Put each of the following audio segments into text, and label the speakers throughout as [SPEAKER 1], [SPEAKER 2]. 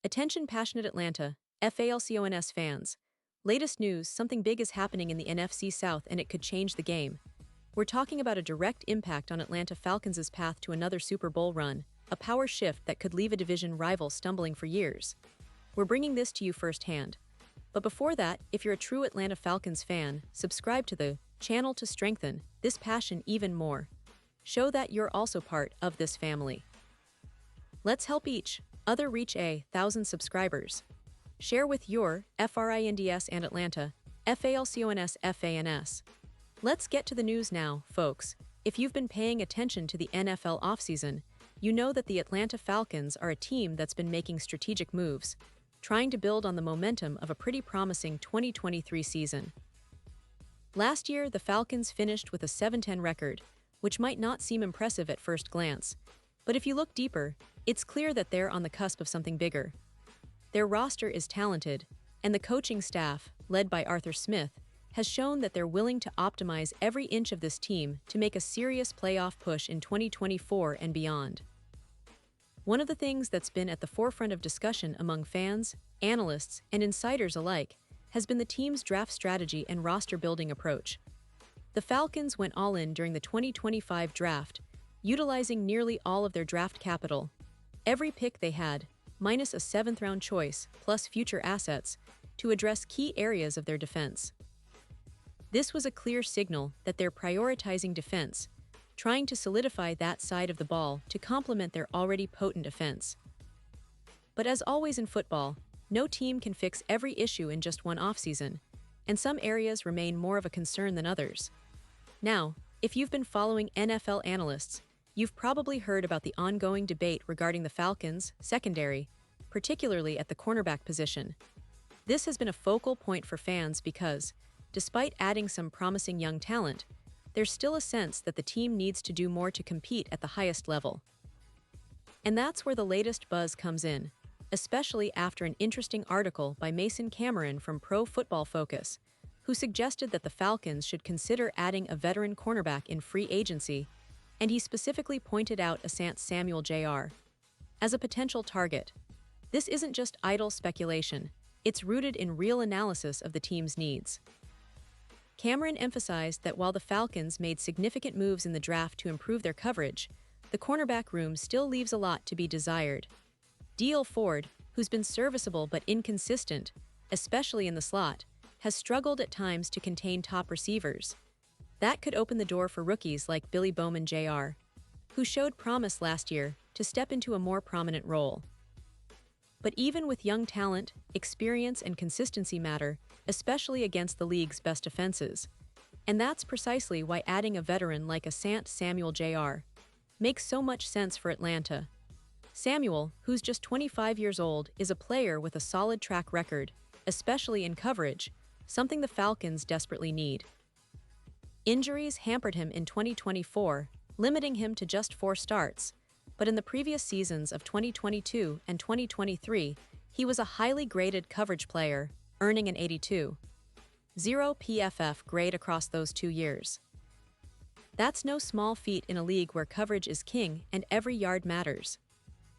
[SPEAKER 1] Attention passionate Atlanta, Falcons fans. Latest news, something big is happening in the NFC South and it could change the game. We're talking about a direct impact on Atlanta Falcons' path to another Super Bowl run, a power shift that could leave a division rival stumbling for years. We're bringing this to you firsthand. But before that, if you're a true Atlanta Falcons fan, subscribe to the channel to strengthen this passion even more. Show that you're also part of this family. Let's help each other reach 1,000 subscribers. Share with your FRINDS and Atlanta, FALCONS FANS. Let's get to the news now, folks. If you've been paying attention to the NFL offseason, you know that the Atlanta Falcons are a team that's been making strategic moves, trying to build on the momentum of a pretty promising 2023 season. Last year, the Falcons finished with a 7-10 record, which might not seem impressive at first glance. But if you look deeper, it's clear that they're on the cusp of something bigger. Their roster is talented, and the coaching staff, led by Arthur Smith, has shown that they're willing to optimize every inch of this team to make a serious playoff push in 2024 and beyond. One of the things that's been at the forefront of discussion among fans, analysts, and insiders alike has been the team's draft strategy and roster-building approach. The Falcons went all in during the 2025 draft, utilizing nearly all of their draft capital. Every pick they had, minus a 7th-round choice, plus future assets, to address key areas of their defense. This was a clear signal that they're prioritizing defense, trying to solidify that side of the ball to complement their already potent offense. But as always in football, no team can fix every issue in just one offseason, and some areas remain more of a concern than others. Now, if you've been following NFL analysts, you've probably heard about the ongoing debate regarding the Falcons' secondary, particularly at the cornerback position. This has been a focal point for fans because, despite adding some promising young talent, there's still a sense that the team needs to do more to compete at the highest level. And that's where the latest buzz comes in, especially after an interesting article by Mason Cameron from Pro Football Focus, who suggested that the Falcons should consider adding a veteran cornerback in free agency, and he specifically pointed out Asante Samuel Jr. as a potential target. This isn't just idle speculation, it's rooted in real analysis of the team's needs. Cameron emphasized that while the Falcons made significant moves in the draft to improve their coverage, the cornerback room still leaves a lot to be desired. D.L. Ford, who's been serviceable but inconsistent, especially in the slot, has struggled at times to contain top receivers. That could open the door for rookies like Billy Bowman Jr., who showed promise last year to step into a more prominent role. But even with young talent, experience and consistency matter, especially against the league's best offenses. And that's precisely why adding a veteran like Asante Samuel Jr. makes so much sense for Atlanta. Samuel, who's just 25 years old, is a player with a solid track record, especially in coverage, something the Falcons desperately need. Injuries hampered him in 2024, limiting him to just 4 starts, but in the previous seasons of 2022 and 2023, he was a highly graded coverage player, earning an 82.0 PFF grade across those 2 years. That's no small feat in a league where coverage is king and every yard matters.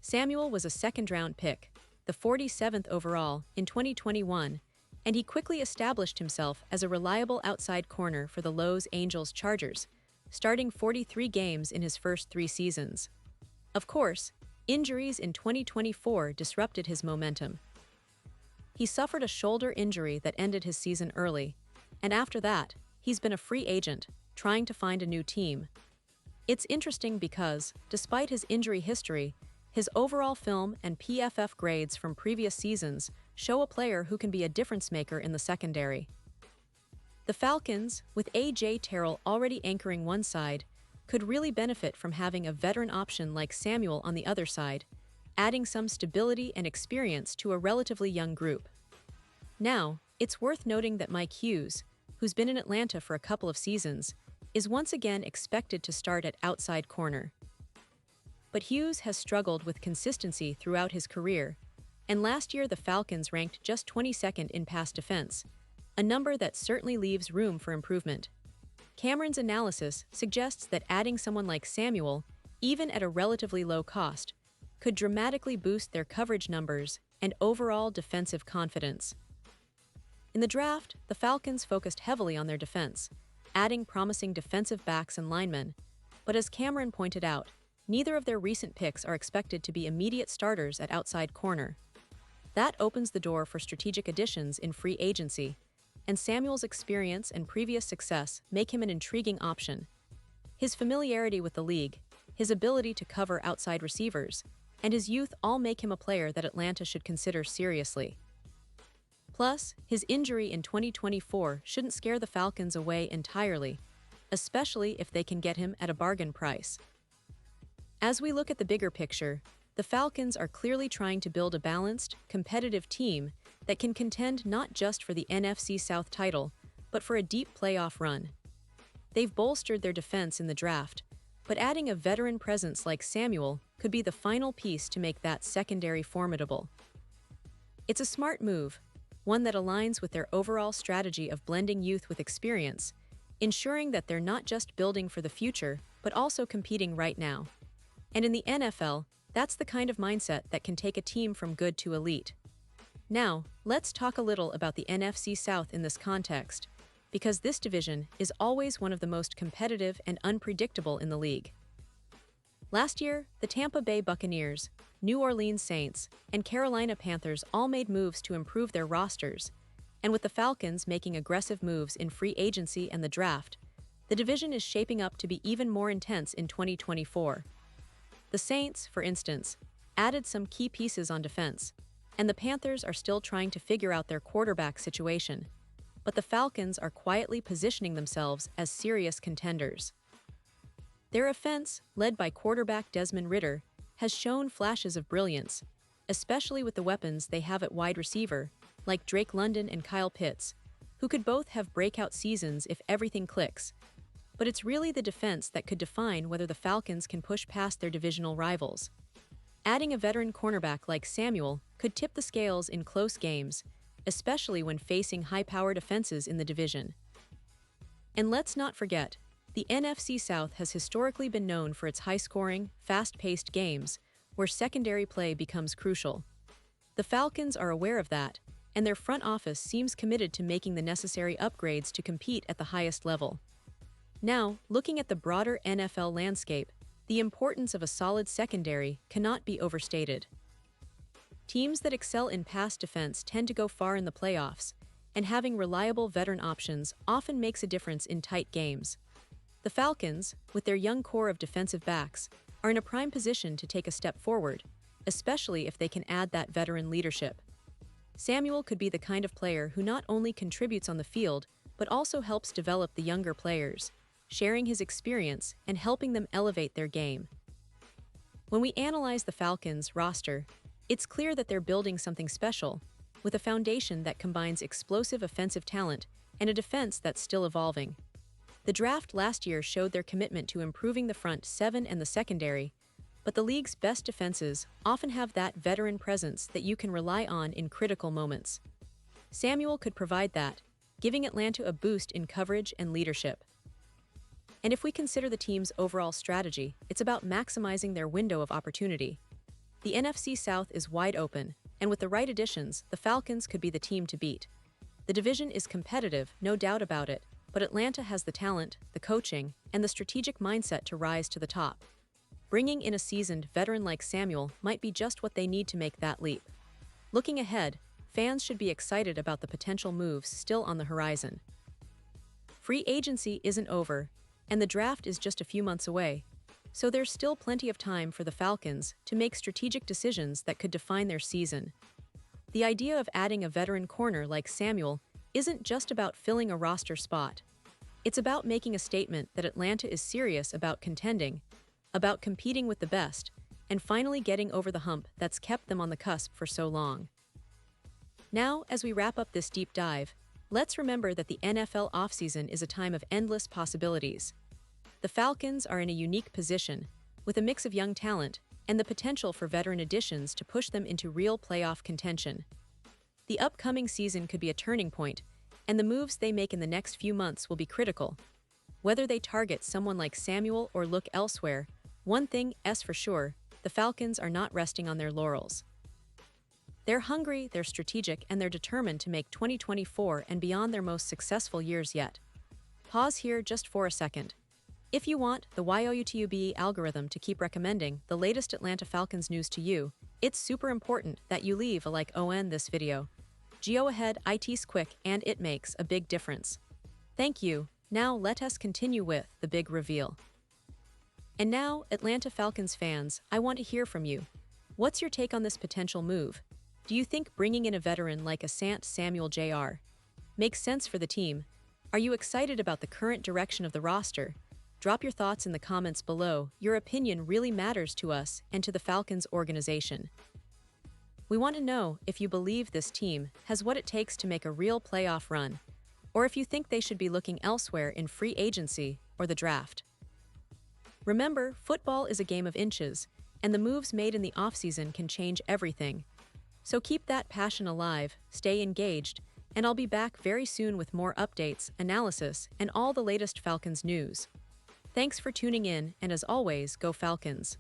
[SPEAKER 1] Samuel was a second-round pick, the 47th overall, in 2021, and he quickly established himself as a reliable outside corner for the Los Angeles Chargers, starting 43 games in his first 3 seasons. Of course, injuries in 2024 disrupted his momentum. He suffered a shoulder injury that ended his season early, and after that, he's been a free agent, trying to find a new team. It's interesting because, despite his injury history, his overall film and PFF grades from previous seasons show a player who can be a difference-maker in the secondary. The Falcons, with A.J. Terrell already anchoring one side, could really benefit from having a veteran option like Samuel on the other side, adding some stability and experience to a relatively young group. Now, it's worth noting that Mike Hughes, who's been in Atlanta for a couple of seasons, is once again expected to start at outside corner. But Hughes has struggled with consistency throughout his career, and last year the Falcons ranked just 22nd in pass defense, a number that certainly leaves room for improvement. Cameron's analysis suggests that adding someone like Samuel, even at a relatively low cost, could dramatically boost their coverage numbers and overall defensive confidence. In the draft, the Falcons focused heavily on their defense, adding promising defensive backs and linemen. But as Cameron pointed out, neither of their recent picks are expected to be immediate starters at outside corner. That opens the door for strategic additions in free agency, and Samuel's experience and previous success make him an intriguing option. His familiarity with the league, his ability to cover outside receivers, and his youth all make him a player that Atlanta should consider seriously. Plus, his injury in 2024 shouldn't scare the Falcons away entirely, especially if they can get him at a bargain price. As we look at the bigger picture, the Falcons are clearly trying to build a balanced, competitive team that can contend not just for the NFC South title, but for a deep playoff run. They've bolstered their defense in the draft, but adding a veteran presence like Samuel could be the final piece to make that secondary formidable. It's a smart move, one that aligns with their overall strategy of blending youth with experience, ensuring that they're not just building for the future, but also competing right now. And in the NFL, that's the kind of mindset that can take a team from good to elite. Now, let's talk a little about the NFC South in this context, because this division is always one of the most competitive and unpredictable in the league. Last year, the Tampa Bay Buccaneers, New Orleans Saints, and Carolina Panthers all made moves to improve their rosters, and with the Falcons making aggressive moves in free agency and the draft, the division is shaping up to be even more intense in 2024. The Saints, for instance, added some key pieces on defense, and the Panthers are still trying to figure out their quarterback situation, but the Falcons are quietly positioning themselves as serious contenders. Their offense, led by quarterback Desmond Ridder, has shown flashes of brilliance, especially with the weapons they have at wide receiver, like Drake London and Kyle Pitts, who could both have breakout seasons if everything clicks. But it's really the defense that could define whether the Falcons can push past their divisional rivals. Adding a veteran cornerback like Samuel could tip the scales in close games, especially when facing high-powered offenses in the division. And let's not forget, the NFC South has historically been known for its high-scoring, fast-paced games, where secondary play becomes crucial. The Falcons are aware of that, and their front office seems committed to making the necessary upgrades to compete at the highest level. Now, looking at the broader NFL landscape, the importance of a solid secondary cannot be overstated. Teams that excel in pass defense tend to go far in the playoffs, and having reliable veteran options often makes a difference in tight games. The Falcons, with their young core of defensive backs, are in a prime position to take a step forward, especially if they can add that veteran leadership. Samuel could be the kind of player who not only contributes on the field, but also helps develop the younger players, sharing his experience and helping them elevate their game. When we analyze the Falcons' roster, it's clear that they're building something special, with a foundation that combines explosive offensive talent and a defense that's still evolving. The draft last year showed their commitment to improving the front seven and the secondary, but the league's best defenses often have that veteran presence that you can rely on in critical moments. Samuel could provide that, giving Atlanta a boost in coverage and leadership. And if we consider the team's overall strategy, it's about maximizing their window of opportunity. The NFC South is wide open, and with the right additions, the Falcons could be the team to beat. The division is competitive, no doubt about it, but Atlanta has the talent, the coaching, and the strategic mindset to rise to the top. Bringing in a seasoned veteran like Samuel might be just what they need to make that leap. Looking ahead, fans should be excited about the potential moves still on the horizon. Free agency isn't over, and the draft is just a few months away, so there's still plenty of time for the Falcons to make strategic decisions that could define their season. The idea of adding a veteran corner like Samuel isn't just about filling a roster spot. It's about making a statement that Atlanta is serious about contending, about competing with the best, and finally getting over the hump that's kept them on the cusp for so long. Now, as we wrap up this deep dive, let's remember that the NFL offseason is a time of endless possibilities. The Falcons are in a unique position, with a mix of young talent and the potential for veteran additions to push them into real playoff contention. The upcoming season could be a turning point, and the moves they make in the next few months will be critical. Whether they target someone like Samuel or look elsewhere, one thing is for sure, the Falcons are not resting on their laurels. They're hungry, they're strategic, and they're determined to make 2024 and beyond their most successful years yet. Pause here just for a second. If you want the YOUTUBE algorithm to keep recommending the latest Atlanta Falcons news to you, it's super important that you leave a like on this video. Go ahead, it's quick and it makes a big difference. Thank you. Now let us continue with the big reveal. And now, Atlanta Falcons fans, I want to hear from you. What's your take on this potential move? Do you think bringing in a veteran like Asante Samuel Jr. makes sense for the team? Are you excited about the current direction of the roster? Drop your thoughts in the comments below. Your opinion really matters to us and to the Falcons organization. We want to know if you believe this team has what it takes to make a real playoff run, or if you think they should be looking elsewhere in free agency or the draft. Remember, football is a game of inches, and the moves made in the offseason can change everything. So keep that passion alive, stay engaged, and I'll be back very soon with more updates, analysis, and all the latest Falcons news. Thanks for tuning in, and as always, go Falcons!